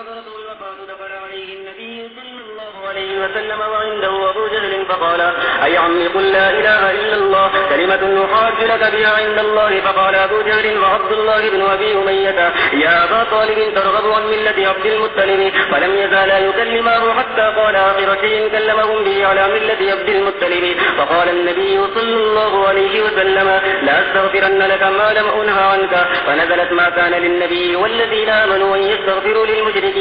حضرته الوفاة دخل عليه النبي صلى الله عليه وسلم وعنده أبو جهل فقال: أي عمي قل لا إله إلا الله كلمة أحاج لك بها عند الله. فقال أبو جهل وعبد الله بن أبي أمية: يا أبا طالب ترغب عن ملة عبد المطلب. فلم يزالا يكلماه حتى قال آخر شيء كلمهم به على ملة عبد المطلب. فقال النبي صلى الله عليه وسلم: لا أستغفرن لك ما لم أنهى عنك. فنزلت ما كان للنبي والذين آمنوا أن يستغفروا للمشركين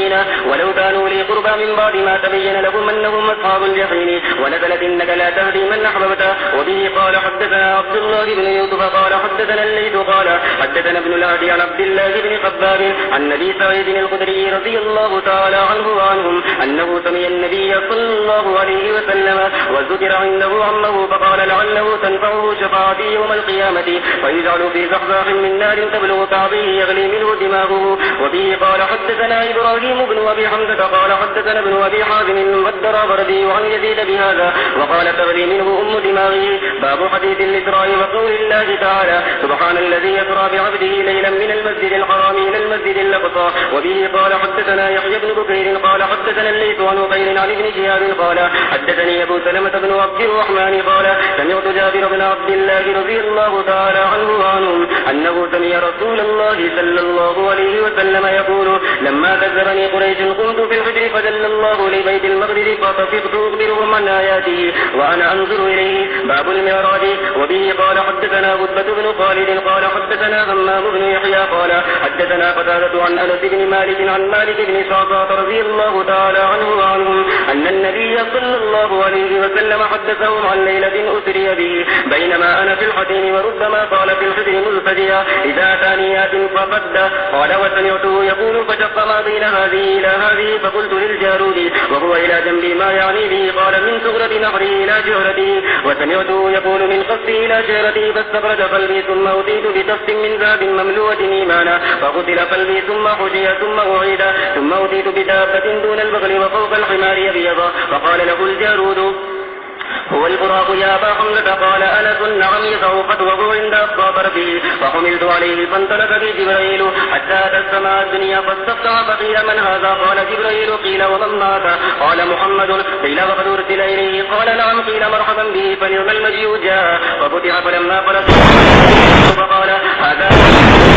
ولو كانوا لي قربى من بعد ما تبين لهم أنهم أصحاب الجحيم. ونزلت إنك لا تهدي من أحببت. وبه قال حدثنا عبد الله بن يوسف قال حدثنا الليث قال حدثنا ابن الهادي عن عبد الله بن خباب عن نبي سعيد الخدري رضي الله تعالى عنه وعنهم أنه سمع النبي صلى الله عليه وسلم وذكر عنده عمه فقال: لعله تنفعه شفاعتي يوم القيامة فيجعل في زحزاح من نار تبلغ كعبه يغلي منه دماغه. وبه قال حدثنا إبراهيم بن أبي حمزة قال حدثنا ابن أبي حازم والدراوردي عن يزيد بهذا وقال: تغلي منه دماغه. باب حديث الإسراء وقول الله تعالى: سبحان الذي يسرى بعبده ليلا من المسجد الحرام إلى المسجد الأقصى. وبه قال حدثنا يحيى بن بكير قال حدثنا الليث عن عقيل عن ابن شهاب قال حدثني أبو سلمة بن عبد الرحمن قال سمعت جابر بن عبد الله رضي الله تعالى عنه وعنهم أنه سمع رسول الله صلى الله عليه وسلم يقول: لما كذبني قريش قمت في الحجر فدل الله لبيت المقدس فطفقت أخبرهم عن آياته وأنا أنظر إليه. باب المعراج. وبه قال حدثنا غتبة بن خالد قال حدثنا همام بن يحيى قال حدثنا قتادة عن أنس بن مالك عن مالك بن شعبة رضي الله تعالى عنه وعنهم أن النبي صلى الله عليه وسلم حدثهم عن ليلة أسري به بينما أنا في الحديم وربما قال في الحجر مزفجيا إذا ثانيات فقد قال وسمعته يقول: فشق ما بين هذه إلى هذه فقلت للجارود وهو إلى جنبي ما يعني به قال: من سغرة نهره إلى جهرته. وسمعته يقول: من قصه إلى جهرته فاستخرج قلبي ثم أتيت بتفت من ذهب مملوءة إيمانا فقتل قلبي ثم حشي ثم أعيد ثم أتيت بدابة دون البغل وفوق الحمار يبيض. فقال له الجارود: هو البراق يا أبا حمزة؟ قال: أنس: نعم. يضع خطوه عند أقصى طرفه فحملت عليه فانطلق بي جبريل حتى أتى السماء الدنيا فاستفتح فقيل: من هذا؟ قال: جبريل. قيل: ومن معك؟ قال: محمد. قيل: وقد أرسل إليه؟ قال: نعم. قيل: مرحبا به فنعم المجيء جاء. ففتح فلما قلت فقال: هذا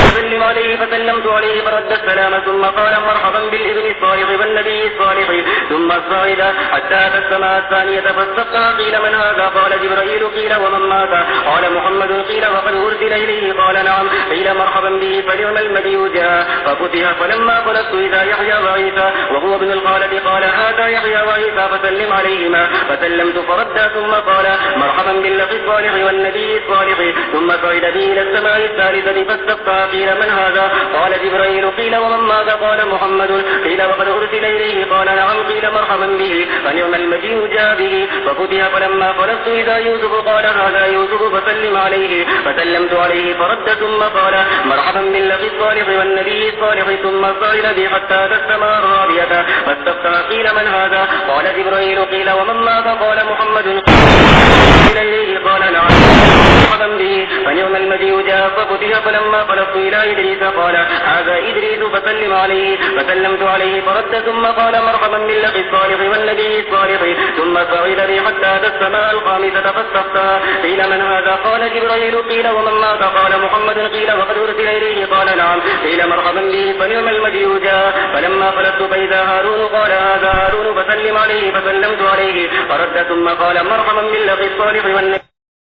فسلم عليه فسلمت عليه فرد السلام ثم قال: مرحبا بالابن الصالح والنبي الصالح. ثم الصعد حتى أتى السماء الثانية فاستفتح. قيل: من هذا؟ قال: جبريل. قيل: ومن معك؟ قال: محمد. قيل: وقد أرسل إليه؟ قال: نعم. قيل: مرحبا به فنعم المجيء جاء. ففتح فلما قلت إذا يحيى وعيسى وهو ابن الخالد قال: هذا يحيى وعيسى فسلم عليهما. فسلمت فرد ثم قال: مرحبا بالأخ الصالح والنبي الصالح. ثم صعد به إلى السماء الثالثة فاستفتح. قيل: من هذا؟ قال: جبريل. قيل: ومن معك؟ قال: محمد. قيل: وقد أرسل إليه؟ قال: نعم. قيل: مرحبا به فنعم المجيء جاء به. ففتح فلما خلصت إذا يوسف قال: هذا يوسف فسلم عليه. فسلمت عليه فرد ثم قال: مرحبا بالأخ الصالح والنبي الصالح. ثم صعد به حتى أتى السماء الرابعة فاستفتح. قيل: من هذا؟ قال: جبريل. قيل: ومن معك؟ قال: محمد. قيل إليه؟ قال: نعم. مرحبا به فنعم المجيء جاء. ففتح فلما خلصت إلى إدريس قال: هذا إدريس فسلم عليه. فسلمت عليه فرد ثم قال: مرحبا بالأخ الصالح والنبي الصالح. ثم صعد به حتى أتى السماء الخامسة فاستفتح. قيل: من هذا؟ قال: جبريل. قيل: ومن معك؟ قال: محمد. قيل: وقد أرسل إليه؟ قال: نعم. قيل: مرحبا به فنعم المجيء جاء. فلما خلصت فإذا هارون قال: هذا هارون فسلم عليه. فسلمت عليه فرد ثم قال: مرحبا بالأخ الصالح والنبي